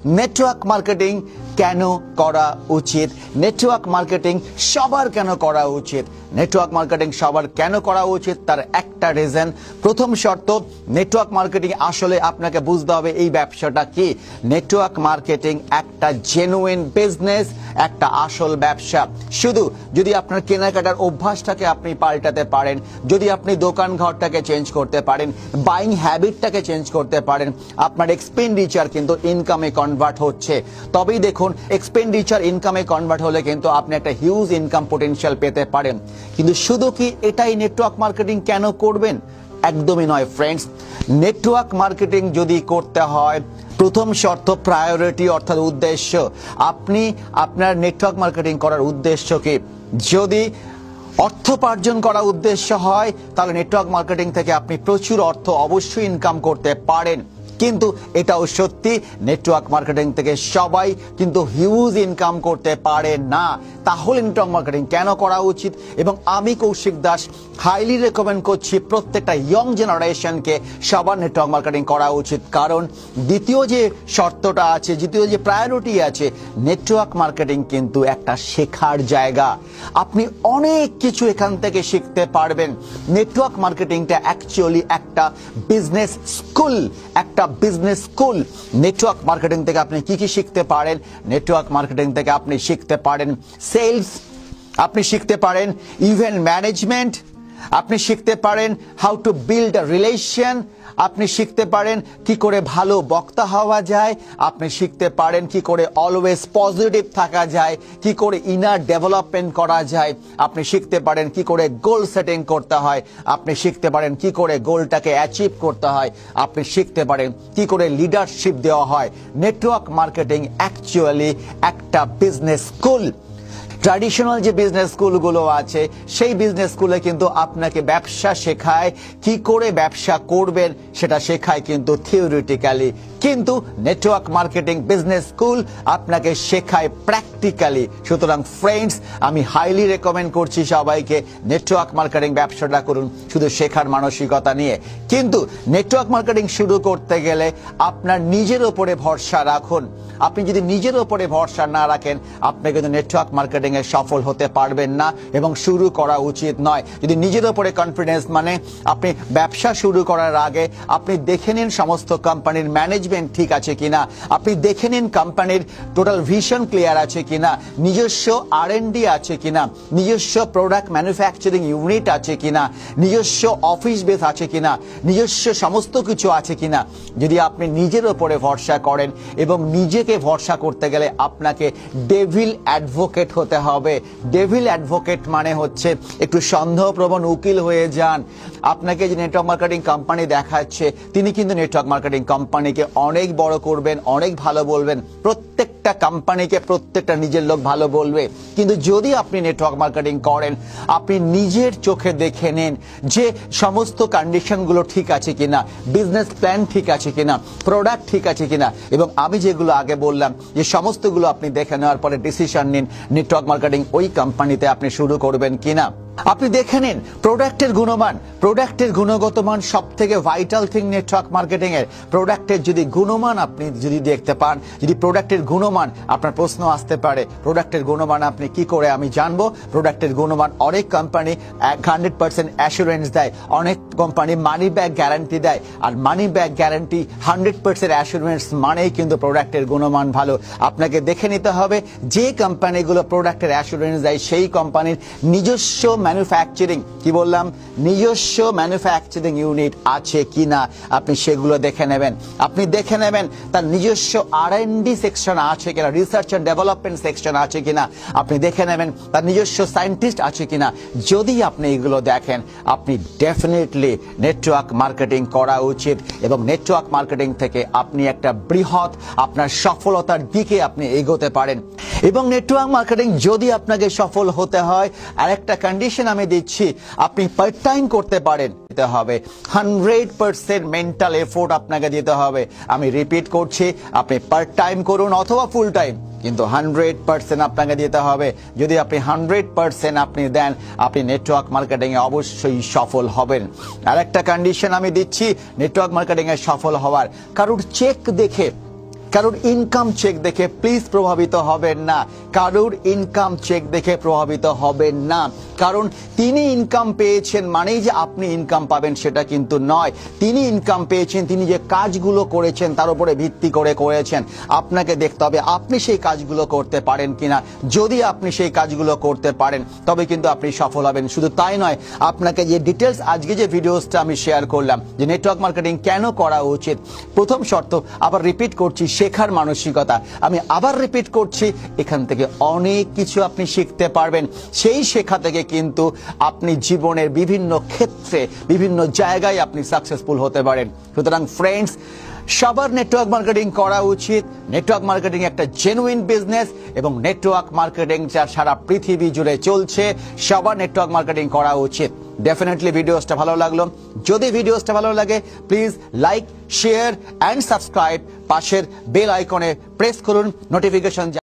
Network marketing কেন করা উচিত? নেটওয়ার্ক মার্কেটিং সবার কেন করা উচিত? নেটওয়ার্ক মার্কেটিং সবার কেন করা উচিত তার একটা রিজন। প্রথম শর্ত, নেটওয়ার্ক মার্কেটিং আসলে আপনাকে বুঝতে হবে এই ব্যবসাটা কি। নেটওয়ার্ক মার্কেটিং একটা জেনুইন বিজনেস, একটা আসল ব্যবসা। শুধু যদি আপনার কেনাকাটার অভ্যাসটাকে আপনি পাল্টাতে পারেন, যদি আপনি দোকান ঘরটাকে চেঞ্জ করতে পারেন, বাইং হ্যাবিটটাকে চেঞ্জ করতে পারেন, আপনার এক্সপেন্ডিচার কিন্তু ইনকামে কনভার্ট হচ্ছে। তবেই দেখুন, এক্সপেন্ডিচার ইনকামে কনভার্ট হলে কিন্তু আপনি একটা হিউজ ইনকাম পটেনশিয়াল পেতে পারেন। কিন্তু শুধু কি এটাই নেটওয়ার্ক মার্কেটিং কেন করবেন? একদমই নয় ফ্রেন্ডস। নেটওয়ার্ক মার্কেটিং যদি করতে হয়, প্রথম শর্ত প্রায়োরিটি, অর্থাৎ উদ্দেশ্য। আপনি আপনার নেটওয়ার্ক মার্কেটিং করার উদ্দেশ্য কি? যদি অর্থোপার্জন করা উদ্দেশ্য হয় তাহলে নেটওয়ার্ক মার্কেটিং থেকে আপনি প্রচুর অর্থ অবশ্যই ইনকাম করতে পারেন। কিন্তু এটাও সত্যি, নেটওয়ার্ক মার্কেটিং থেকে সবাই কিন্তু হিউজ ইনকাম করতে পারে না। তাহলে নেটওয়ার্ক মার্কেটিং কেন করা উচিত? এবং আমি কৌশিক দাস হাইলি রেকমেন্ড করছি প্রত্যেকটা ইয়ং জেনারেশনকে সবার নেটওয়ার্ক মার্কেটিং করা উচিত। কারণ দ্বিতীয় যে শর্তটা আছে, দ্বিতীয় যে প্রায়োরিটি আছে, নেটওয়ার্ক মার্কেটিং কিন্তু একটা শেখার জায়গা। আপনি অনেক কিছু এখান থেকে শিখতে পারবেন। নেটওয়ার্ক মার্কেটিংটা অ্যাকচুয়ালি একটা বিজনেস স্কুল, একটা বিজনেস স্কুল। নেটওয়ার্ক মার্কেটিং থেকে আপনি কি কি শিখতে পারেন? নেটওয়ার্ক মার্কেটিং থেকে আপনি শিখতে পারেন সেলস, আপনি শিখতে পারেন ইভেন্ট ম্যানেজমেন্ট, আপনি শিখতে পারেন how to build a relation, আপনি শিখতে পারেন কি করে ভালো বক্তা হওয়া যায়, আপনি শিখতে পারেন কি করে অলওয়েজ পজিটিভ থাকা যায়, কি করে ইনার ডেভেলপমেন্ট করা যায়, আপনি শিখতে পারেন কি করে গোল সেটিং করতে হয়, আপনি শিখতে পারেন কি করে গোলটাকে অ্যাচিভ করতে হয়, আপনি শিখতে পারেন কি করে লিডারশিপ দেওয়া হয়। নেটওয়ার্ক মার্কেটিং অ্যাকচুয়ালি একটা বিজনেস স্কুল। ট্র্যাডিশনাল যে বিজনেস স্কুলগুলো আছে সেই বিজনেস স্কুলে কিন্তু আপনাকে ব্যবসা শেখায়, কি করে ব্যবসা করবেন সেটা শেখায় কিন্তু থিওরিটিক্যালি। কিন্তু নেটওয়ার্ক মার্কেটিং বিজনেস স্কুল আপনাকে শেখায় প্র্যাকটিক্যালি। সুতরাং ফ্রেন্ডস, আমি হাইলি রেকমেন্ড করছি সবাইকে নেটওয়ার্ক মার্কেটিং ব্যবসাটা করুন শুধু শেখার মানসিকতা নিয়ে। কিন্তু নেটওয়ার্ক মার্কেটিং শুরু করতে গেলে আপনার নিজের উপরে ভরসা রাখুন। আপনি যদি নিজের উপরে ভরসা না রাখেন, আপনি কিন্তু নেটওয়ার্ক মার্কেটিং এ সফল হতে পারবেন না এবং শুরু করা উচিত নয়। যদি নিজের উপরে কনফিডেন্স, মানে আপনি ব্যবসা শুরু করার আগে আপনি দেখে নিন সমস্ত কোম্পানির ম্যানেজমেন্ট ঠিক আছে কিনা, আপনি দেখে নিন কোম্পানির টোটাল ভিশন ক্লিয়ার আছে কিনা, নিজস্ব R&D আছে কিনা, নিজস্ব প্রোডাক্ট ম্যানুফ্যাকচারিং ইউনিট আছে কিনা, নিজস্ব অফিস বেস আছে কিনা, নিজস্ব সমস্ত কিছু আছে কিনা। যদি আপনি নিজের উপরে ভরসা করেন, এবং নিজেকে ভরসা করতে গেলে আপনাকে ডেভিল অ্যাডভোকেট হতে হবে। ডেভিল অ্যাডভোকেট মানে হচ্ছে একটু সন্দেহপ্রবণ উকিল হয়ে যান। আপনাকে যে নেটওয়ার্ক মার্কেটিং কোম্পানি দেখাচ্ছে, তিনি কিন্তু নেটওয়ার্ক মার্কেটিং কোম্পানিকে অনেক বড় করবেন, অনেক ভালো বলবেন, প্রত্যেকটা কোম্পানিকে প্রত্যেকটা নিজের লোক ভালো বলবে। কিন্তু যদি আপনি নেটওয়ার্ক মার্কেটিং করেন, আপনি নিজের চোখে দেখে নিন যে সমস্ত কন্ডিশনগুলো ঠিক আছে কিনা, বিজনেস প্ল্যান ঠিক আছে কিনা, প্রোডাক্ট ঠিক আছে কিনা, এবং আমি যেগুলো আগে বললাম যে সমস্তগুলো আপনি দেখে নেওয়ার পরে ডিসিশন নিন নেটওয়ার্ক মার্কেটিং ওই কোম্পানিতে আপনি শুরু করবেন কিনা। আপনি দেখে নিন প্রোডাক্টের গুণমান, প্রোডাক্টের গুণগত মান সব থেকে ভাইটাল থিং নেটওয়ার্ক মার্কেটিং এর। প্রোডাক্টের যদি গুণমান আপনি যদি দেখতে পান, যদি প্রোডাক্টের গুণমান, আপনার প্রশ্ন আসতে পারে প্রোডাক্টের গুণমান আপনি কি করে আমি জানবো? প্রোডাক্টের গুণমান অনেক কোম্পানি 100% অ্যাসুরেন্স দেয়, অনেক কোম্পানি মানি ব্যাক গ্যারান্টি দেয়, আর মানি ব্যাক গ্যারান্টি 100% অ্যাসুরেন্স মানেই কিন্তু প্রোডাক্টের গুণমান ভালো। আপনাকে দেখে নিতে হবে যে কোম্পানিগুলো প্রোডাক্টের অ্যাসুরেন্স দেয় সেই কোম্পানির নিজস্ব ম্যানুফ্যাকচারিং, কি বললাম, নিজস্ব ম্যানুফ্যাকচারিং ইউনিট আছে কিনা আপনি সেগুলো দেখে নেবেন। আপনি দেখে নেবেন তার নিজস্ব R&D সেকশন আছে কিনা, রিসার্চ এন্ড ডেভেলপমেন্ট সেকশন আছে কিনা, আপনি দেখে নেবেন তার নিজস্ব সায়েন্টিস্ট আছে কিনা। যদি আপনি এগুলো দেখেন, আপনি ডেফিনেটলি নেটওয়ার্ক মার্কেটিং করা উচিত, এবং নেটওয়ার্ক মার্কেটিং থেকে আপনি একটা বৃহৎ আপনার সফলতার দিকে আপনি এগোতে পারেন। এবং নেটওয়ার্ক মার্কেটিং যদি আপনাকে সফল হতে হয়, আরেকটা কন্ডিশন আমি দিচ্ছি, আপনি পার্ট টাইম করতে পারেন। দিতে হবে 100% মেন্টাল এফোর্ট আপনাকে দিতে হবে। আমি রিপিট করছি, আপনি পার্ট টাইম করুন অথবা ফুল টাইম, কিন্তু 100% আপনাকে দিতে হবে। যদি আপনি 100% আপনি দেন, আপনি নেটওয়ার্ক মার্কেটিং এ অবশ্যই সফল হবেন। আরেকটা কন্ডিশন আমি দিচ্ছি নেটওয়ার্ক মার্কেটিং এ সফল হওয়ার, কারোর চেক দেখে কারোর ইনকাম চেক দেখে প্লিজ প্রভাবিত হবেন না, কারোর ইনকাম চেক দেখে প্রভাবিত হবেন না। কারণ তিনি ইনকাম পেয়েছেন মানেই যে আপনি ইনকাম পাবেন সেটা কিন্তু নয়। তিনি ইনকাম পেয়েছেন, তিনি যে কাজগুলো করেছেন তার উপরে ভিত্তি করে করেছেন। আপনাকে দেখতে হবে আপনি সেই কাজগুলো করতে পারেন কিনা। যদি আপনি সেই কাজগুলো করতে পারেন তবে কিন্তু আপনি সফল হবেন। শুধু তাই নয়, আপনাকে যে ডিটেলস আজকে যে ভিডিওসটা আমি শেয়ার করলাম যে নেটওয়ার্ক মার্কেটিং কেন করা উচিত, প্রথম শর্ত আবার রিপিট করছি, শেখার মানসিকতা। আমি আবার রিপিট করছি, এখান থেকে অনেক কিছু আপনি শিখতে পারবেন। সেই শেখা থেকে কিন্তু আপনি জীবনের বিভিন্ন ক্ষেত্রে বিভিন্ন জায়গায় আপনি সাকসেসফুল হতে পারেন। সুতরাং ফ্রেন্ডস, সবার নেটওয়ার্ক মার্কেটিং করা উচিত। নেটওয়ার্ক মার্কেটিং একটা জেনুইন বিজনেস এবং নেটওয়ার্ক মার্কেটিং যা সারা পৃথিবী জুড়ে চলছে, সবার নেটওয়ার্ক মার্কেটিং করা উচিত। ডেফিনেটলি ভিডিওসটা ভালো লাগলো। যদি ভিডিওসটা ভালো লাগে please like, share and subscribe. পাশের বেল আইকনে প্রেস করুন নোটিফিকেশন